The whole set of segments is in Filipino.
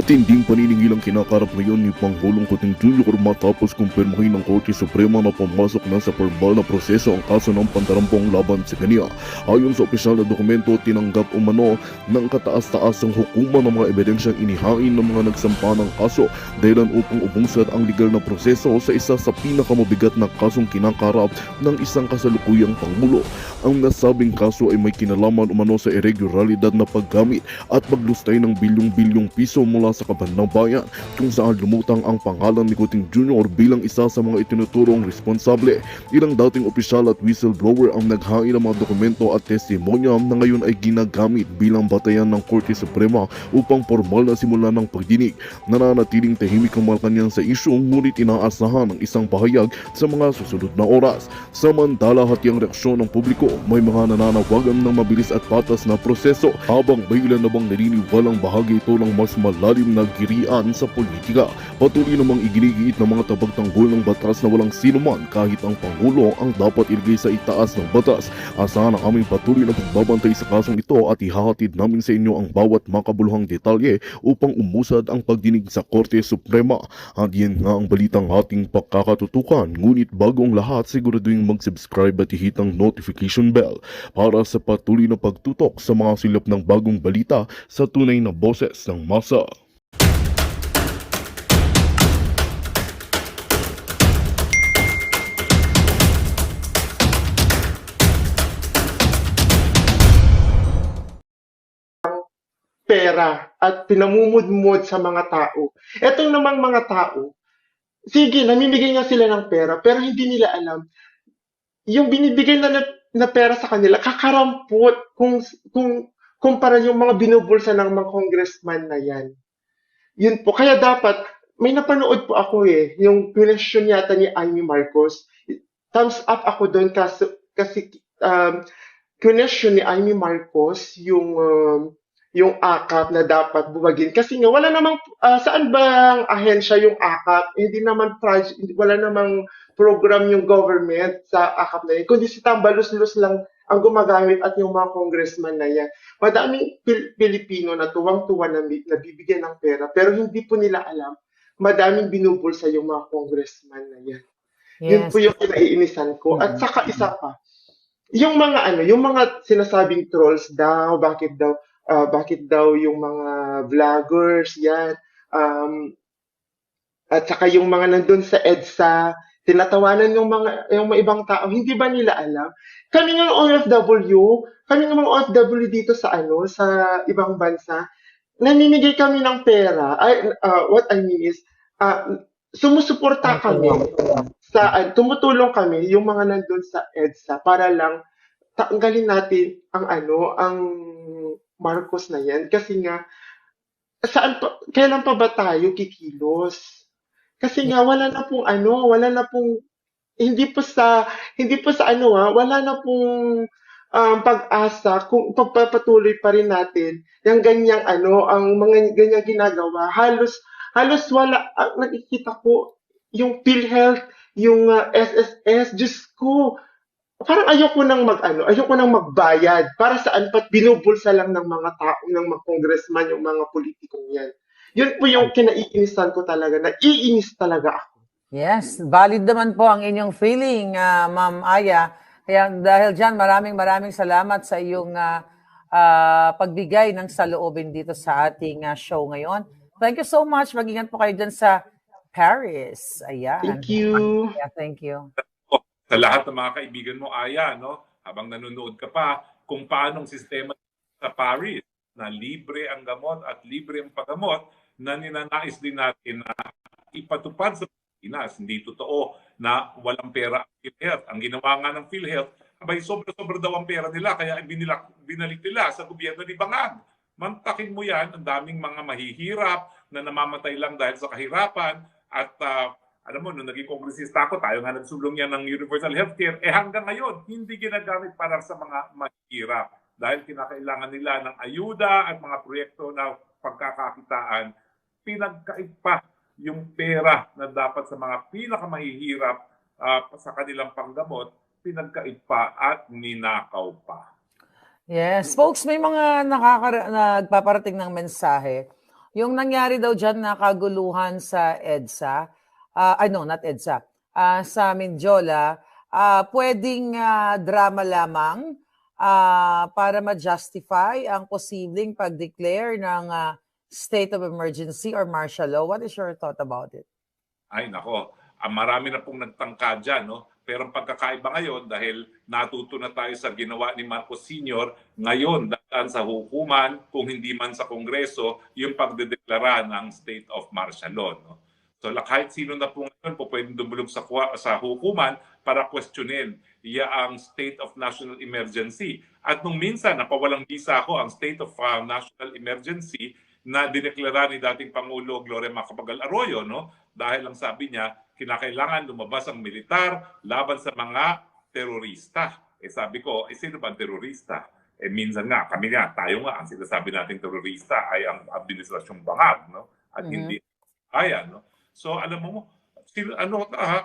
Matinding paniningil ang kinakarap ngayon ni Pangulong Coting Jr. matapos kumpirmahin ng Korte Suprema na pumasok na sa formal na proseso ang kaso ng pantarampong laban sa kanya. Ayon sa opisyal na dokumento, tinanggap umano ng kataas-taasang hukuman ng mga ebidensyang inihain ng mga nagsampa ng kaso dahilan upang umunsad ang legal na proseso sa isa sa pinakamabigat na kasong kinakarap ng isang kasalukuyang Pangulo. Ang nasabing kaso ay may kinalaman umano sa irregularidad na paggamit at paglustay ng bilyong-bilyong piso mula sa kaban ng bayan kung saan lumutang ang pangalan ni Coting Jr. bilang isa sa mga itinuturong responsable. Ilang dating opisyal at whistleblower ang naghain ng mga dokumento at testimonya na ngayon ay ginagamit bilang batayan ng Korte Suprema upang formal na simulan ng pagdinig. Nananatiling tahimik ang Malacanang sa isyu ngunit inaasahan ang isang pahayag sa mga susunod na oras. Samantala, hati ang reaksyon ng publiko, may mga nananawagan ng mabilis at patas na proseso habang may ilan na bang naniniwalang bahagi ito ng mas malalim na girian sa politika. Patuloy namang iginigiit ng mga tabagtanggol ng batas na walang sinuman kahit ang Pangulo ang dapat ilagay sa itaas ng batas. Asahan ang aming patuloy na pagbabantay sa kasong ito at ihahatid namin sa inyo ang bawat makabuluhang detalye upang umusad ang pagdinig sa Korte Suprema. At yan nga ang balitang ating pagkakatutukan. Ngunit bago ang lahat, siguraduhin mag-subscribe at ihit ang notification bell para sa patuloy na pagtutok sa mga silap ng bagong balita sa tunay na boses ng masa. Pera at pinamumudmod sa mga tao. Etong namang mga tao, sige, namimigay nga sila ng pera, pero hindi nila alam, yung binibigay na pera sa kanila, kakarampot kung kumpara yung mga binubulsa ng mga congressman na yan. Yun po, kaya dapat, may napanood po ako yung question yata ni Amy Marcos. Thumbs up ako doon kasi question ni Amy Marcos yung AKAP na dapat buwagin. Kasi nga, wala namang, saan bang ahensya yung AKAP? Hindi naman, wala namang program yung government sa AKAP na yun. Kundi si Tambalus-Lus lang ang gumagamit at yung mga congressman na yan. Madaming Pilipino na tuwang-tuwa na nabibigyan ng pera, pero hindi po nila alam, madaming binubulsa yung mga congressman na yan. Yun Yes. po yung kinaiinisan ko. At saka isa pa, yung mga sinasabing trolls daw, bakit daw yung mga vloggers yan, at saka yung mga nandun sa EDSA, tinatawanan yung mga ibang tao, hindi ba nila alam? Kami ng mga OFW dito sa sa ibang bansa, namimigay kami ng pera. What I mean is, sumusuporta kami tumutulong kami yung mga nandun sa EDSA para lang tanggalin natin ang Marcos na yan kasi nga kailan pa ba tayo kikilos? Kasi nga wala na pong hindi po sa wala na pong pag-asa kung pagpapatuloy pa rin natin yung ganyang ang mga ganyang ginagawa. Halos wala nakikita ko yung PhilHealth, yung SSS, Diyos ko, parang ayoko nang magbayad. Para saan pa't binubulsa lang ng mga tao, ng mga congressman, yung mga politikong yan. Yun po yung kinaiinisan ko talaga. Naiinis talaga ako. Yes, valid naman po ang inyong feeling, Ma'am Aya. Kaya dahil dyan, maraming salamat sa iyong pagbigay ng saloobin dito sa ating show ngayon. Thank you so much. Mag-ingat po kayo dyan sa Paris. Ayan. Thank you. Yeah, thank you. Sa lahat ng mga kaibigan mo, Aya, no? Habang nanonood ka pa, kung paano ang sistema sa Paris na libre ang gamot at libre ang paggamot na ninanais din natin na ipatupad sa Pilipinas. Hindi totoo na walang pera ang PhilHealth. Ang ginawa nga ng PhilHealth, abay sobra-sobra daw ang pera nila kaya binalik nila sa gobyerno ni Bangag. Mantakin mo yan, ang daming mga mahihirap na namamatay lang dahil sa kahirapan at alam mo, nung naging kongresista ako, tayo nga nagsulong yan ng Universal Healthcare, hanggang ngayon, hindi ginagamit para sa mga mahihirap dahil kinakailangan nila ng ayuda at mga proyekto na pagkakakitaan. Pinagkait pa yung pera na dapat sa mga pinakamahihirap sa kanilang panggamot, pinagkait pa at ninakaw pa. Yes, folks, may mga nagpaparating ng mensahe. yung nangyari daw dyan na kaguluhan sa EDSA, not EDSA, sa Mindiola, pwedeng drama lamang para ma-justify ang posibleng pag-declare ng state of emergency or martial law. What is your thought about it? Ay, nako. Marami na pong nagtangka dyan, no? Pero ang pagkakaiba ngayon, dahil natuto na tayo sa ginawa ni Marcos Sr., ngayon, daan sa hukuman, kung hindi man sa Kongreso, yung pagdedeklara ng state of martial law. No? So kahit sino na po ngayon po pwedeng dumulog sa hukuman para questionin ang state of national emergency. At nung minsan, napawalang bisa ako ang state of national emergency na dineklara ni dating Pangulo Gloria Macapagal Arroyo, no? Dahil ang sabi niya, kinakailangan lumabas ang militar laban sa mga terorista. Sabi ko, sino ba ang terorista? Minsan nga, tayo nga, ang sinasabi nating terorista ay ang administrasyong bangag, no? At hindi kaya, no? So, alam mo,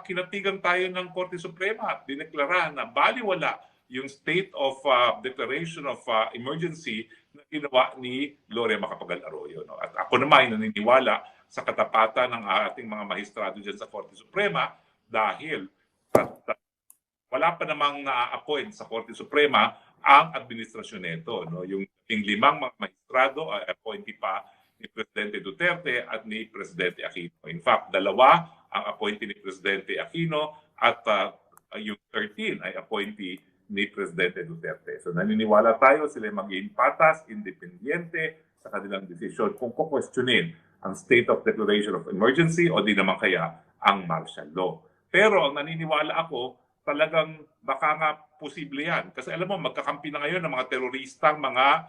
kinatigan tayo ng Korte Suprema at dineklara na baliwala yung state of declaration of emergency na ginawa ni Gloria Macapagal Arroyo. No? At ako naman naniniwala sa katapatan ng ating mga magistrado dyan sa Korte Suprema dahil wala pa namang na-appoint sa Korte Suprema ang administrasyon nito. No? Yung 5 mga magistrado ay appointee pa ni Presidente Duterte at ni Presidente Aquino. In fact, 2 ang appointee ni Presidente Aquino at yung 13 ay appointee ni Presidente Duterte. So naniniwala tayo sila maging patas, independiente sa kanilang desisyon kung kukwestiyonin ang state of declaration of emergency o di naman kaya ang martial law. Pero ang naniniwala ako, talagang baka nga posible yan. Kasi alam mo, magkakampi na ngayon ng mga teroristang mga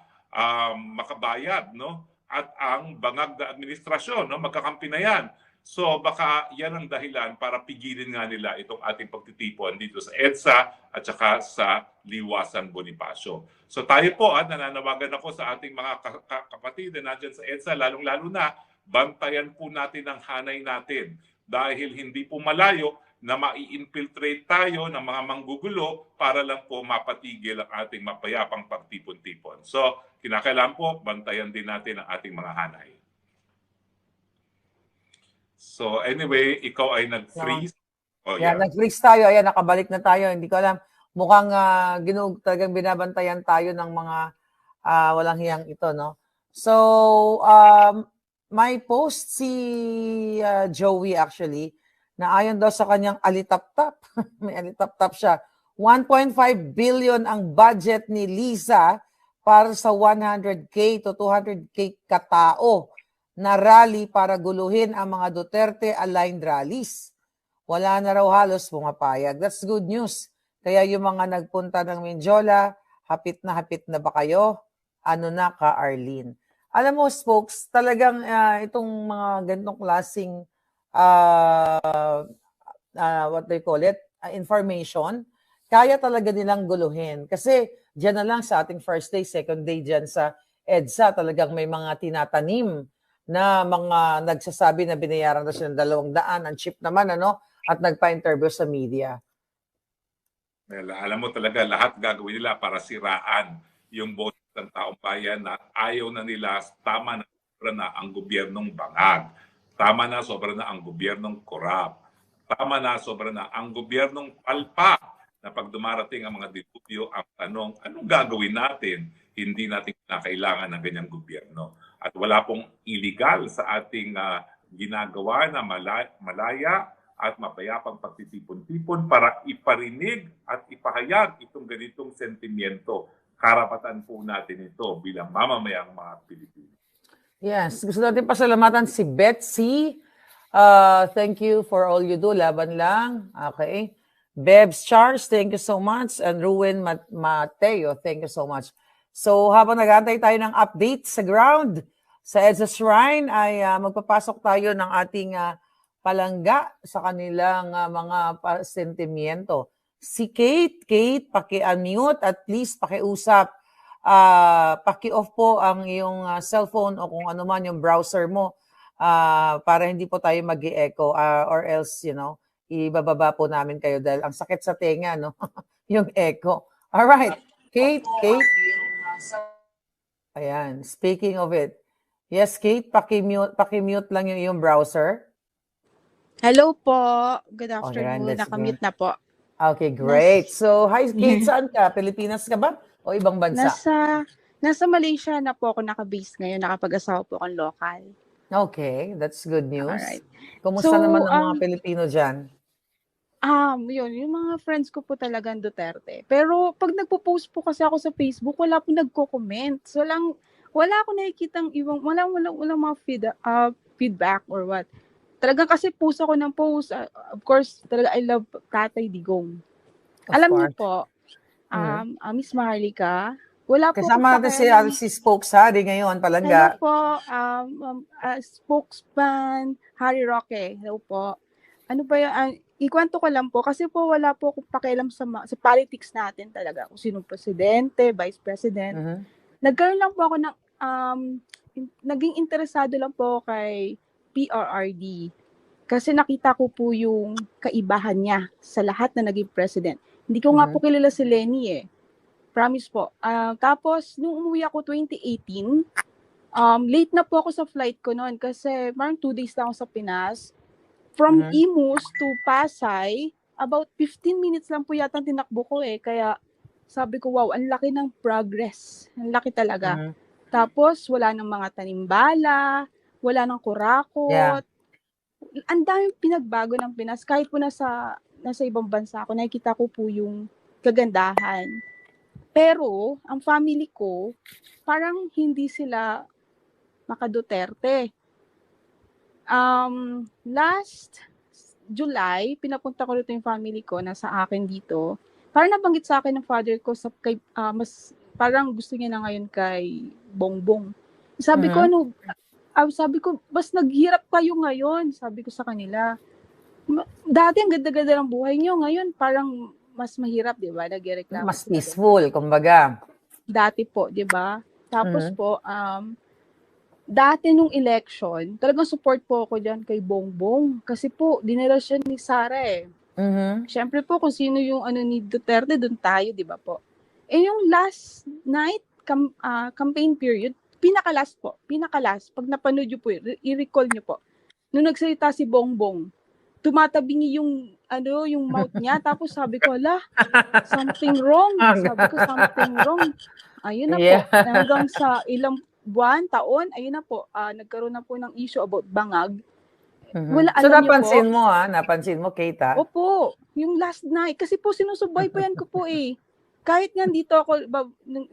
makabayad, no? At ang bangag na administrasyon, no? Magkakampi na yan. So baka yan ang dahilan para pigilin nga nila itong ating pagtitipon dito sa EDSA at saka sa Liwasan Bonifacio. So tayo po, nananawagan ako sa ating mga kapatid na nandyan sa EDSA, lalong-lalo na, bantayan po natin ang hanay natin dahil hindi po malayo na mai-infiltrate tayo ng mga manggugulo para lang po mapatigil ang ating mapayapang pagtipon-tipon. So kinakailangan po, bantayan din natin ang ating mga hanay. So anyway, ikaw ay nag-freeze. Nag-freeze tayo. Ayan, nakabalik na tayo. Hindi ko alam. Mukhang talagang binabantayan tayo ng mga walang hiyang ito, no? So, may post si Joey actually na ayon daw sa kanyang alitap-tap. May alitap-tap siya. 1.5 billion ang budget ni Liza para sa 100K to 200K katao na rally para guluhin ang mga Duterte-aligned rallies. Wala na raw halos pumapayag. That's good news. Kaya yung mga nagpunta ng Mindiola, hapit na ba kayo? Ano na ka, Arlene? Alam mo, Spokes, talagang itong mga ganitong klaseng what they call it, information, kaya talaga nilang guluhin. Kasi dyan na lang sa ating first day, second day dyan sa EDSA, talagang may mga tinatanim na mga nagsasabi na binayaran na sila ng 200, ang cheap naman, at nagpa-interview sa media. Well, alam mo talaga, lahat gagawin nila para siraan yung boto ng taong bayan na ayaw na nila, tama na sobra na ang gobyernong bangag. Tama na sobra na ang gobyernong korap. Tama na sobra na ang gobyernong palpa na pag dumarating ang mga dilubyo, ang tanong, anong gagawin natin? Hindi natin kailangan ng ganyang gobyerno. At wala pong illegal sa ating ginagawa na malaya at mapayapang pagtitipon-tipon para iparinig at ipahayag itong ganitong sentimiento. Karapatan po natin ito bilang mamamayang mga Pilipino. Yes, gusto natin pasalamatan si Betsy. Thank you for all you do. Laban lang. Okay. Bebs Charles, thank you so much. And Ruin Mateo, thank you so much. So habang nag-aantay tayo ng update sa ground, sa EDSA Shrine ay magpapasok tayo ng ating palangga sa kanilang mga sentimiento. Si Kate, paki-unmute at please paki-usap. Paki-off po ang iyong cellphone o kung ano man yung browser mo para hindi po tayo mag-e-echo or else, ibababa po namin kayo dahil ang sakit sa tenga, no? Yung echo. Alright. Kate. Ayan. Speaking of it, Yes, Kate, paki-mute lang yung iyong browser. Hello po. Good Okay, afternoon. that's good. Nakamute na po. Okay, great. So, hi Kate, Yeah. saan ka? Pilipinas ka ba? O ibang bansa? Nasa Malaysia na po ako nakabase ngayon. Nakapag-asawa po akong local. Okay, that's good news. Alright. Kumusta So, naman ang mga Pilipino dyan? Yun, yung mga friends ko po talagang Duterte. Pero pag nagpo-post po kasi ako sa Facebook, wala po nagko-comment. So, wala ako nakikitang wala mga feedback or what. Talagang kasi post ako ng post. Of course, talaga I love Tatay Digong. Of Alam niyo course. po, Miss Maharlika, wala po Kasama natin si Spokes Harry ngayon, Hello Palangga. po, spokesman Harry Roque. Hello po. Ano ba yan? Ikwento ko lang po kasi po wala po akong pakialam sa politics natin talaga. Kung sinong presidente, vice president. Mhm. Nagkaroon lang po ako ng naging interesado lang po kay PRRD. Kasi nakita ko po yung kaibahan niya sa lahat na naging president. Hindi ko nga po kilala si Lenny eh. Promise po. Tapos, nung umuwi ako 2018, late na po ako sa flight ko noon kasi parang 2 days na ako sa Pinas. From Imus to Pasay, about 15 minutes lang po yata ang tinakbo ko eh. Kaya sabi ko, wow, ang laki ng progress. Ang laki talaga. Tapos, wala nang mga tanimbala, wala nang kurakot. Yeah. Ang daming pinagbago ng Pinas. Kahit po nasa ibang bansa ako, nakikita ko po yung kagandahan. Pero, ang family ko, parang hindi sila maka-Duterte. Last July, pinapunta ko rito yung family ko, nasa akin dito. Parang nabanggit sa akin ng father ko, parang gusto niya na ngayon kay Bongbong. Sabi ko, mas naghirap kayo ngayon, sabi ko sa kanila. Dati ang ganda-ganda ng buhay niyo, ngayon parang mas mahirap, di ba? Nagreklamo. Mas peaceful, kumbaga. Dati po, di ba? Tapos po, dati nung election, talagang support po ako dyan kay Bongbong. Kasi po, dinala siya ni Sara eh. Siyempre po, kung sino yung ni Duterte, dun tayo, di ba po? Eh yung last night, campaign period, pinakalas, pag napanood nyo po, i-recall nyo po. Nung nagsalita si Bongbong, tumatabingi yung mouth niya, tapos sabi ko, something wrong. Sabi ko, something wrong. Ayun na po, hanggang sa ilang buwan, taon, ayun na po, nagkaroon na po ng issue about bangag. Wala, So alam niyo po, napansin mo, Kate, ha? Opo, yung last night, kasi po sinusubaybayan ko po eh. Kahit nga dito ako,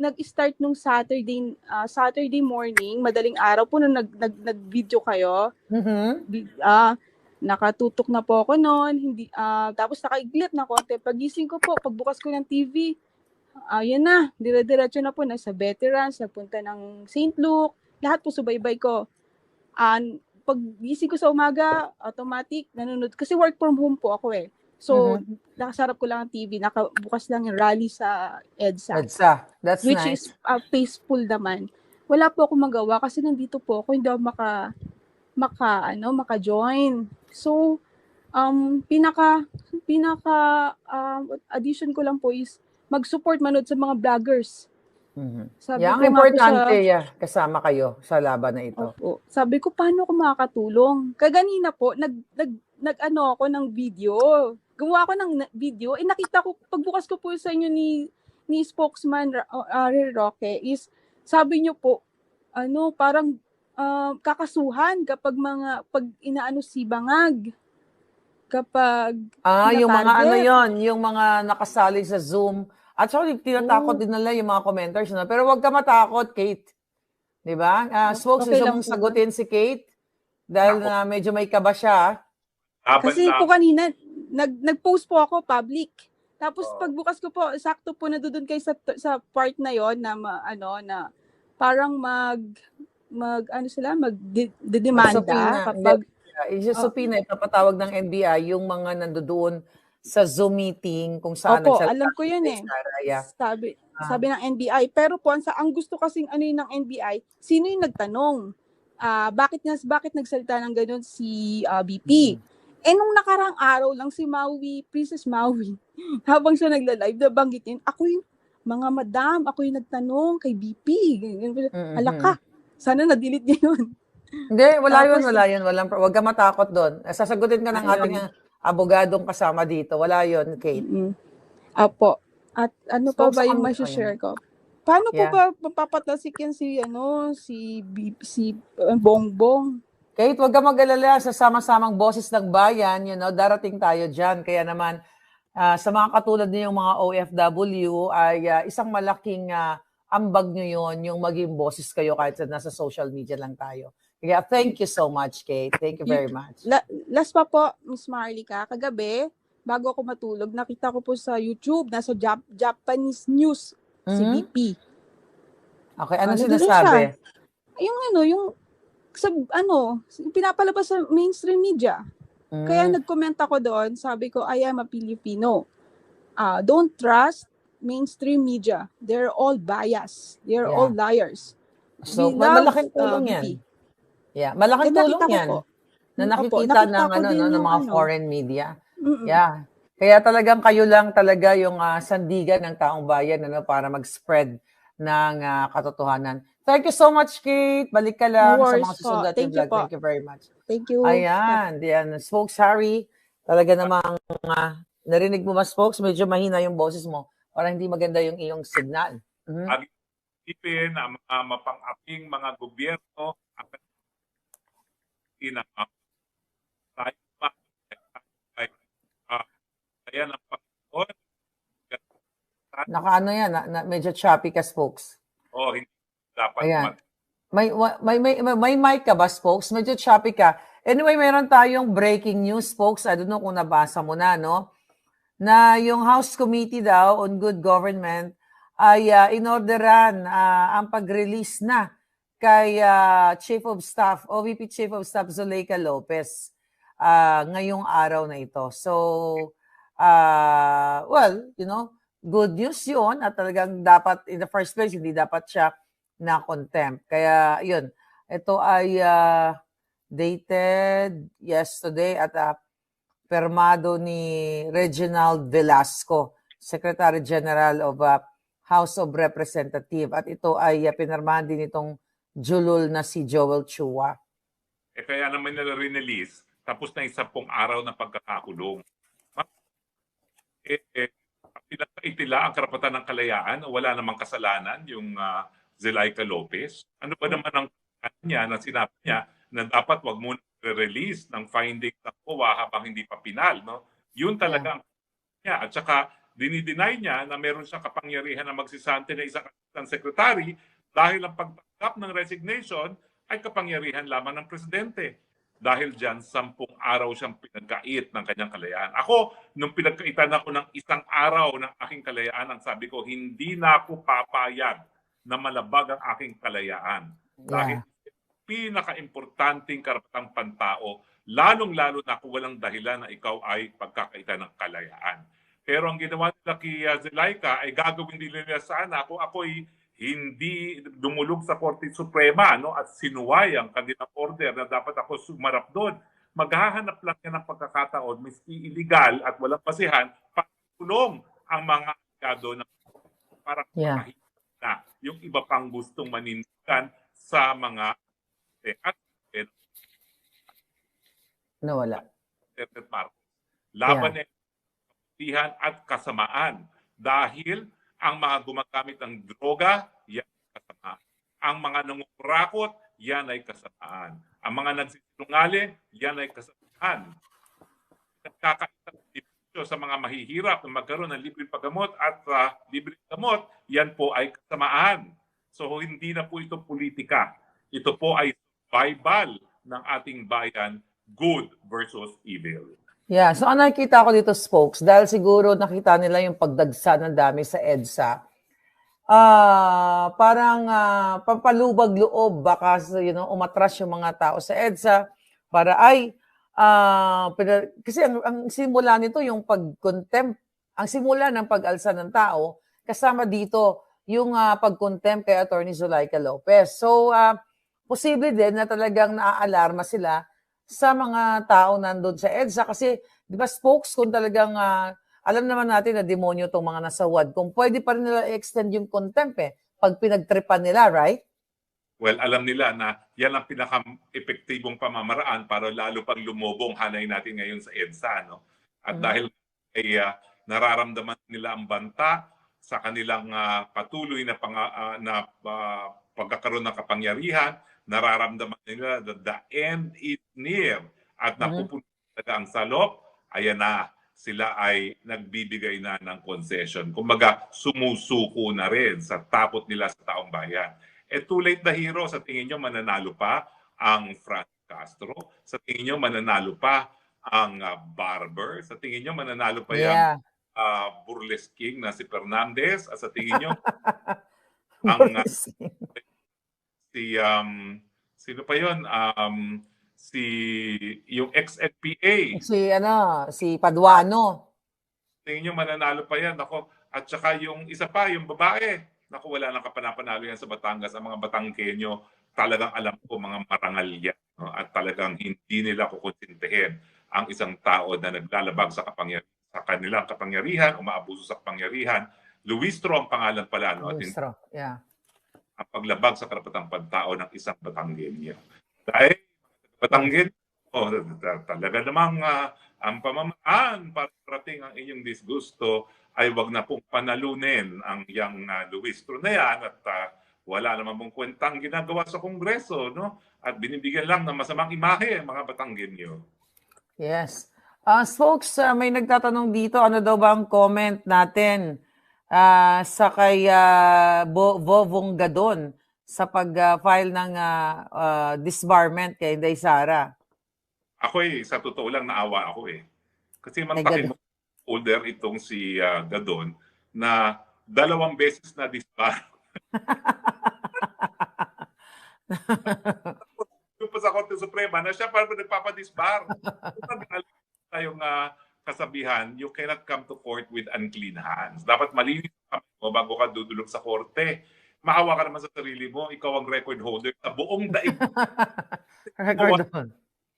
nag-start nung Saturday morning, madaling araw po nung nag-video kayo, nakatutok na po ako noon, tapos nakaiglit na konti. Pagising ko po, pagbukas ko ng TV, yan na, dire-diretso na po, nasa veterans, nagpunta ng St. Luke, lahat po subaybay ko. Paggising ko sa umaga, automatic, nanonood, kasi work from home po ako eh. So, nakasarap ko lang ang TV, nakabukas lang yung rally sa EDSA. That's which nice. is peaceful naman. Wala po akong magawa kasi nandito po ako, hindi ako maka-join. So, pinaka addition ko lang po is mag-support manood sa mga vloggers. Sabi Ang ko nga po importante, kasama kayo sa laban na ito. Opo. Sabi ko, paano ako makakatulong? Kaganina po, nag-ano ako ng video. Gumawa ako ng video. Nakita ko, pagbukas ko po sa inyo ni spokesman Harry Roque is, sabi niyo po, parang kakasuhan kapag pag inaano si Bangag. Kapag yung mga target. yung mga nakasali sa Zoom. At saka tinatakot din nila yung mga commenters. Pero huwag ka matakot, Kate. Di ba? Spokes, Okay gusto lang mong po. sagutin si Kate? Dahil medyo may kaba siya. Kasi po kanina, nag-post po ako public. Tapos pagbukas ko po, sakto po na doon kayo sa part na yon na na parang magdedemanda kapag Isusupina, ipapatawag ng NBI yung mga nandoon sa Zoom meeting kung saan Opo, alam ko yun eh. Saraya. Sabi ng NBI. Pero po, ang gusto kasing ng NBI, sino yung nagtanong? Bakit nagsalita ng ganun si BP? Nung nakarang araw lang si Princess Maui, habang siya nagla-live, nabanggit yun, ako yung nagtanong kay BP. Alaka. Sana na-delete niya yun. Hindi, wala yun, Tapos, wala yun. Huwag ka matakot doon. Sasagutin ka ng ating ayun. abogadong kasama dito. Wala yun, Kate. Apo. At ano pa Spokes ba yung ako, share ko? Paano po Yeah. ba mapapatasik yan si Bongbong? Kate, huwag ka mag-alala sa sama-samang boses ng bayan, darating tayo dyan. Kaya naman, sa mga katulad niyong mga OFW ay isang malaking ambag nyo yun, yung maging boses kayo kahit nasa social media lang tayo. Kaya thank you so much, Kate. Thank you very much. Last pa po, Miss Marlica, kagabi, bago ako matulog, nakita ko po sa YouTube, nasa Japanese news, si VP. Okay, ano sinasabi? Yung pinapalabas sa mainstream media. Kaya nag-comment ako doon, sabi ko, I am a Filipino. Don't trust mainstream media. They're all biased. They're all liars. So, We love, malaking tulong yan. VP. Yeah, malaking tulong yan. Po. Na nakikita nakita ko din ng yung mga foreign media. Mm-mm. Yeah. Kaya talagang kayo lang talaga yung sandigan ng taong bayan para mag-spread ng katotohanan. Thank you so much, Kate. Balik ka lang No sa worries mga susunod po. nating Thank you vlog. po. Thank you very much. Thank you. Ayan. Diyan. Spokes Harry. Talaga namang narinig mo ba, Spokes? Medyo mahina yung boses mo. Parang hindi maganda yung iyong signal. Isipin na mga mapang-aping mga gobyerno ang tayo pa kaya ng Panginoon. Nakaano yan, medyo choppy ka, Spokes. Hindi dapat Ayan. May mic ka ba, Spokes? Medyo choppy ka. Anyway, meron tayong breaking news, Spokes. I don't know kung nabasa mo na, no? Na yung House Committee daw on Good Government ay inorderan ang pag-release na kay Chief of Staff, OVP Chief of Staff Zuleika Lopez ngayong araw na ito. So, good news yun at talagang dapat, in the first place, hindi dapat siya na contempt. Kaya, yun, ito ay dated yesterday at permado ni Reginald Velasco, Secretary General of House of Representatives. At ito ay pinirmahan din itong julul na si Joel Chua. Kaya naman nila release tapos na 10 araw na pagkakakulong. Pinagkaitila ang karapatan ng kalayaan, wala namang kasalanan yung Zuleika Lopez. Ano ba naman ang niya na sinabi niya na dapat wag muna release ng findings ng COA habang hindi pa pinal, no? Yun talaga ang niya. At saka dinideny niya na meron siyang kapangyarihan na magsisante na isang assistant secretary dahil ang pagtanggap ng resignation ay kapangyarihan lamang ng presidente. Dahil dyan, 10 araw siyang pinagkait ng kanyang kalayaan. Ako, nung pinagkaitan ako ng 1 araw ng aking kalayaan, ang sabi ko, hindi na ako papayag na malabag ang aking kalayaan. Dahil pinaka-importanting karapatang pantao, lalong-lalo na kung walang dahilan na ikaw ay pagkakaitan ng kalayaan. Pero ang ginawa nila kay Zuleika ay gagawin nila sana kung ako'y hindi dumulog sa Korte Suprema, no, at sinuway ang kanilang order na dapat ako sumarap doon. Maghahanap lang yan ng pagkakataon, miski illegal at walang basihan, para tulong ang mga abogado na para na yung iba pang gustong manindigan sa mga nawala. Laban at kasamaan dahil ang mga gumagamit ng droga, yan ay kasamaan. Ang mga nangungurakot, yan ay kasamaan. Ang mga nagsisinungaling, yan ay kasamaan. Nagkakaitang sa mga mahihirap na magkaroon ng libreng paggamot at libreng gamot, yan po ay kasamaan. So hindi na po ito politika. Ito po ay survival ng ating bayan, good versus evil. Yeah, so ang nakikita ko dito, Spokes, dahil siguro nakita nila yung pagdagsa ng dami sa EDSA, parang papalubag loob, baka umatras yung mga tao sa EDSA para kasi ang simula nito yung pag-contempt, ang simula ng pag-alsa ng tao, kasama dito yung pag-contempt kay Attorney Zuleika Lopez. So, posible din na talagang naaalarma sila sa mga tao nandun sa EDSA kasi, di ba, Spokes, kung talagang alam naman natin na demonyo itong mga nasawad, kung pwede pa rin nila i-extend yung contempt pag pinagtripan nila, right? Well, alam nila na yan ang pinaka-epektibong pamamaraan para lalo pang lumubong hanay natin ngayon sa EDSA. No? At dahil ay nararamdaman nila ang banta sa kanilang patuloy na, pagkakaroon ng kapangyarihan, nararamdaman nila that the end is near at napupunta talaga ang salop, ayan na, sila ay nagbibigay na ng concession. Kumbaga, sumusuko na rin sa tapot nila sa taong bayan. Too late na hero, sa tingin nyo mananalo pa ang Franz Castro? Sa tingin nyo mananalo pa ang Barber? Sa tingin nyo mananalo pa yung burlesque king na si Fernandez? At sa tingin nyo ang sino pa yun? Yung ex-NPA. Si Paduano. Tingin nyo mananalo pa yan. Ako, at saka yung isa pa, yung babae. Naku, wala nang kapanapanalo yan sa Batangas. Ang mga Batanggenyo, talagang alam ko mga marangal yan. No? At talagang hindi nila kukonsintihin ang isang tao na naglalabag sa kanilang kapangyarihan, umaabuso sa kapangyarihan. Luistro ang pangalan pala. No? Luistro, yeah. Ang paglabag sa karapatang pantao ng isang Batanggenyo. Dahil Batanggenyo, talaga namang ang pamamaan para parating ang inyong disgusto ay wag na pong panalunin ang yang Luistro na yan at wala naman pong kwentang ginagawa sa Kongreso, no? At binibigyan lang ng masamang imahe ang mga Batanggenyo. Yes. Folks, may nagtatanong dito, ano daw ba ang comment natin sa kay Vovong Gadon sa pag-file ng disbarment kay Inday Sara? Ako sa totoo lang naawa ako Kasi mantakin mo older itong si Gadon na 2 beses na disbar. Yung pa sa Korte Suprema na siya parang nagpapadisbar. Tayong kasabihan, you cannot come to court with unclean hands. Dapat malinis mo bago ka dudulog sa korte. Maawa ka naman sa sarili mo, ikaw ang record holder sa buong daigdig.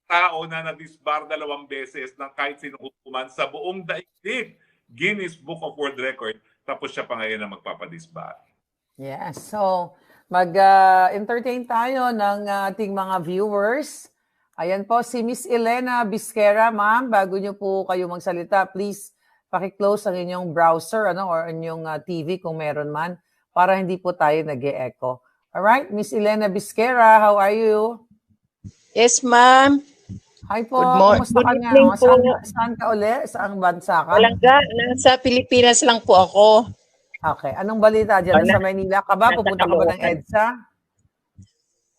Tao na na-disbar 2 beses ng kahit sinong hukuman sa buong daigdig. Guinness Book of World Record. Tapos siya pa ngayon na magpapadisbar. Yes. So, mag-entertain tayo ng ating mga viewers. Ayan po, si Miss Elena Bisquera. Ma'am, bago nyo po kayo magsalita, please paki-close ang inyong browser or inyong TV kung meron man para hindi po tayo nag-e-echo. Alright, Miss Elena Bisquera, how are you? Yes, ma'am. Hi po, kumusta ka nga? Saan ka uli? Saang bansa ka? Walangga, nasa Pilipinas lang po ako. Okay, anong balita dyan? Sa Maynila ka ba? Pupunta ka ba ng EDSA?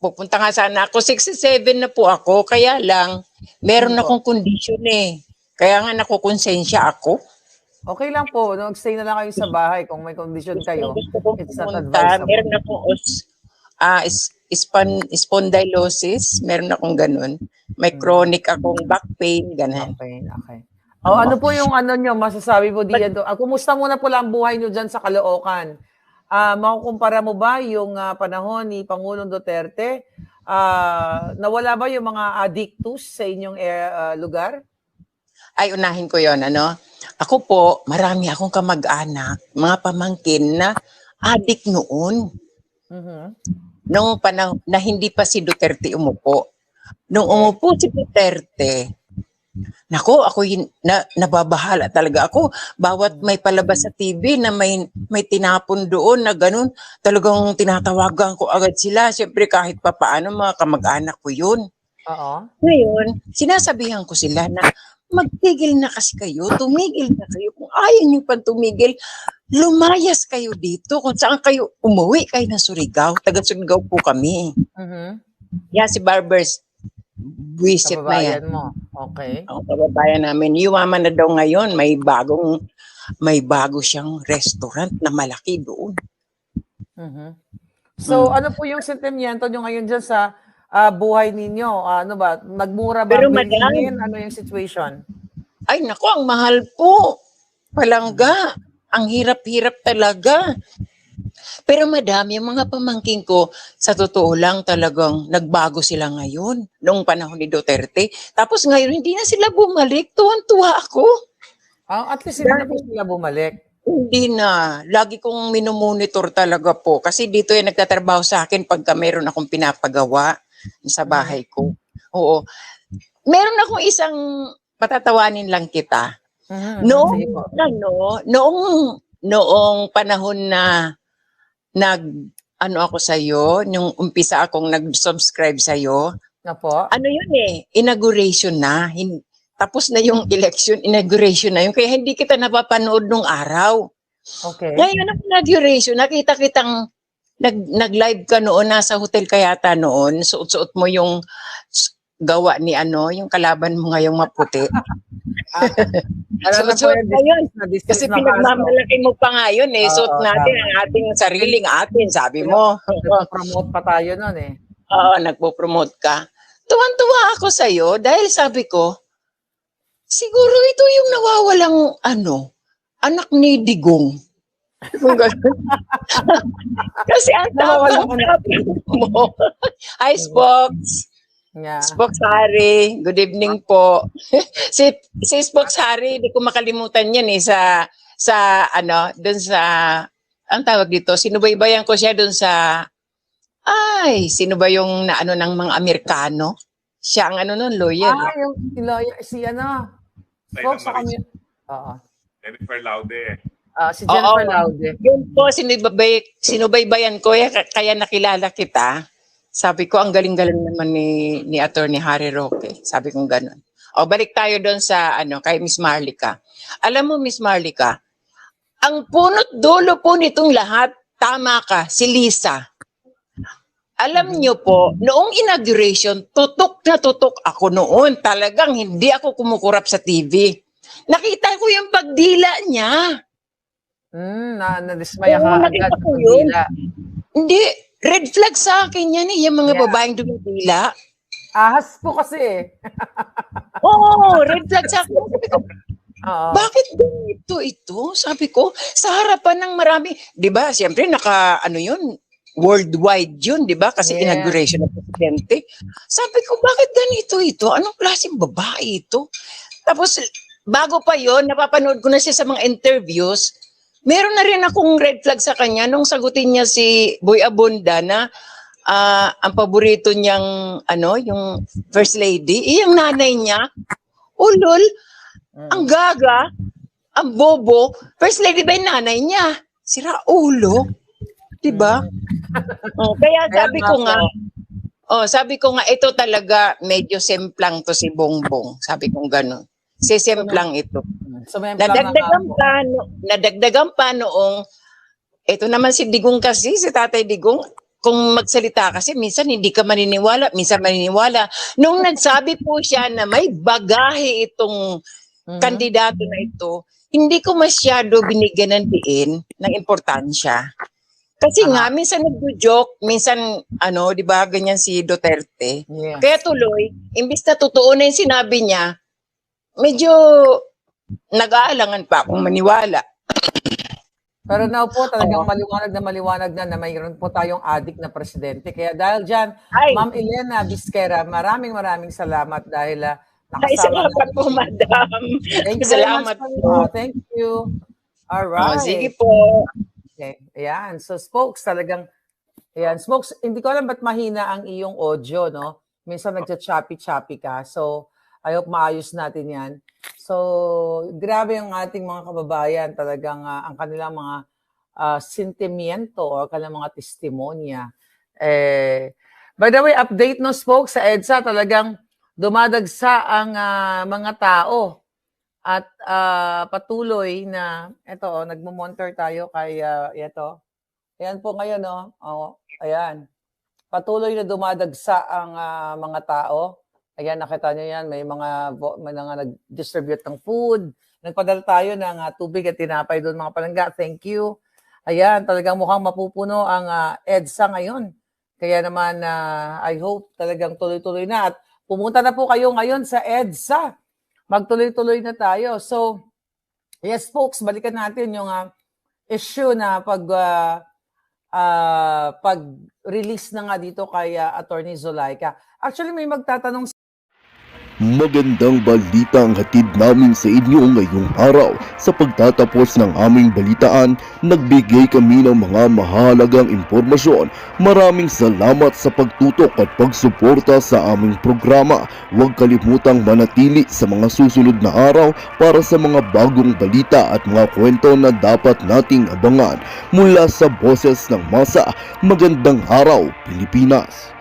Pupunta nga sana ako. 67 na po ako, kaya lang, meron akong condition Kaya nga nakukonsensya ako. Okay lang po, mag-stay na lang kayo sa bahay kung may condition kayo. It's not advisable. Meron akong spondylosis, meron akong ganun. May chronic akong back pain, ganun. Okay. Ano po yung nyo, masasabi po diyan? Kumusta muna po lang buhay nyo dyan sa Caloocan? Makukumpara mo ba yung panahon ni Pangulong Duterte? Nawala ba yung mga addictus sa inyong lugar? Ay, unahin ko yon Ako po, marami akong kamag-anak, mga pamangkin na addict noon. Nung panahon na hindi pa si Duterte umupo. Nung umupo si Duterte, nako, ako nababahala talaga ako. Bawat may palabas sa TV na may tinapon doon na ganun, talagang tinatawagan ko agad sila. Siyempre kahit pa paano, mga kamag-anak ko yun. Ngayon, sinasabihan ko sila na magtigil na kasi kayo, tumigil na kayo. Kung ayaw nyo pang tumigil, lumayas kayo dito. Kung saan kayo umuwi kayo ng Surigao. Taga-Surigao po kami. Yan si Barbers. Visit na yan. Mo. Okay. Ang kababayan namin. Yumaman na daw ngayon. May bago siyang restaurant na malaki doon. So, ano po yung sentimiento nyo ngayon dyan sa buhay ninyo? Ano ba? Nagmura ba? Pero bilihin? Ano yung situation? Ay, naku, ang mahal po. Palangga. Ang hirap-hirap talaga. Pero madami, yung mga pamangkin ko, sa totoo lang talagang nagbago sila ngayon, noong panahon ni Duterte. Tapos ngayon, hindi na sila bumalik. Tuwan-tuwa ako. At least hindi na po sila bumalik. Hindi na. Lagi kong minomonitor talaga po. Kasi dito yung nagtatrabaho sa akin pagka meron akong pinapagawa sa bahay ko. Oo. Meron akong isang patatawanin lang kita. Noong, Sige po. noong panahon na ako sa'yo, nung umpisa akong nag-subscribe sa'yo, Na po? ano yun inauguration na. Tapos na yung election, inauguration na yun. Kaya hindi kita napapanood nung araw. Okay. Ngayon ang inauguration, nakita kitang nag-live ka noon, nasa hotel ka yata noon, suot-suot mo yung gawa ni yung kalaban mo ngayong maputi. Alam na po Suot-suot na yun. Kasi na pinagmamalaki mo pa nga yun Suot Oo, natin tama. ang ating sariling atin, sabi mo. Nagpo-promote pa tayo nun eh. Oo, nagpo-promote ka. Tuwan-tuwa ako sa'yo dahil sabi ko, siguro ito yung nawawalang anak ni Digong. Kung ganun. Kasi ang Nawawalang tapang mo. Hi, Spox. Yeah. Spox Hari, good evening po. si Spox Hari, di ko makalimutan yan doon sa, ang tawag dito, sinubaybayan ko siya doon sa, sino ba yung ng mga Amerikano? Siya ang nun, lawyer. Yung lawyer, si folks sa kami. Oo. Jennifer Laude. Si Jennifer Laude. Yun po, sinubaybayan ko, kaya nakilala kita. Sabi ko, ang galing-galing naman ni Attorney Harry Roque. Sabi ko gano'n. Balik tayo doon sa, kay Miss Marlica. Alam mo, Miss Marlica, ang punot dulo po nitong lahat, tama ka, si Lisa. Alam niyo po, noong inauguration, tutok na tutok ako noon. Talagang hindi ako kumukurap sa TV. Nakita ko yung pagdila niya. Nadismaya ka agad Nakita sa ko yun. pagdila. Hindi, red flag sa akin yan yung mga babaeng dumidila. Ahas po kasi eh. Oo, red flag sa akin. Sabi ko, Oo. bakit ganito ito? Sabi ko, sa harapan ng marami, di ba, siyempre yun, worldwide yun, di ba? Kasi inauguration ng presidente. Sabi ko, bakit ganito ito? Anong klaseng babae ito? Tapos, bago pa yon, napapanood ko na siya sa mga interviews, meron na rin akong red flag sa kanya nung sagutin niya si Boy Abunda na ang paborito niyang, yung first lady, yung nanay niya, ulol, ang gaga, ang bobo, first lady ba yung nanay niya? Sira ulo. Diba? Kaya sabi ko nga, ito talaga medyo semplang to si Bongbong. Sabi ko gano'n. Semplang ito. Nadagdagan pa noong, ito naman si Digong kasi, si Tatay Digong, kung magsalita kasi, minsan hindi ka maniniwala, minsan maniniwala. Nung nagsabi po siya na may bagahe itong kandidato na ito, hindi ko masyado binigyan ng diin ng importansya. Kasi nga, minsan nagjo-joke, minsan, di ba, ganyan si Duterte. Yes. Kaya tuloy, imbis na totoo na yung sinabi niya, medyo nag-aalangan pa akong maniwala. Pero now po, talagang maliwanag na mayroon po tayong adik na presidente. Kaya dahil dyan, Ma'am Elena Vizquera, maraming salamat dahil nakasama salamat po, Madam. Thank you Salamat po. Thank you. All right. Sige po. Okay. Ayan. So, Spokes, talagang, ayan. Spokes, hindi ko alam ba't mahina ang iyong audio, no? Minsan nagcha-choppy-choppy ka. So, I hope maayos natin yan. So, grabe yung ating mga kababayan. Talagang ang kanilang mga sentimiento o kanilang mga testimonya. By the way, update no, Spokes, sa EDSA, talagang dumadagsa ang mga tao. At patuloy na, nagmo-monitor tayo kay, ayan po ngayon, ayan. Patuloy na dumadagsa ang mga tao. Ayan, nakita nyo yan, may mga nag-distribute ng food. Nagpadala tayo ng tubig at tinapay doon, mga palangga. Thank you. Ayan, talagang mukhang mapupuno ang EDSA ngayon. Kaya naman, I hope talagang tuloy-tuloy na. At pumunta na po kayo ngayon sa EDSA. Magtuloy-tuloy na tayo. So, yes, folks, balikan natin yung issue na pag-release na nga dito kay Attorney Zulaika. Actually, may magtatanong Magandang balita ang hatid namin sa inyo ngayong araw. Sa pagtatapos ng aming balitaan, nagbigay kami ng mga mahalagang impormasyon. Maraming salamat sa pagtutok at pagsuporta sa aming programa. Huwag kalimutang manatili sa mga susunod na araw para sa mga bagong balita at mga kwento na dapat nating abangan. Mula sa Boses ng Masa, magandang araw Pilipinas!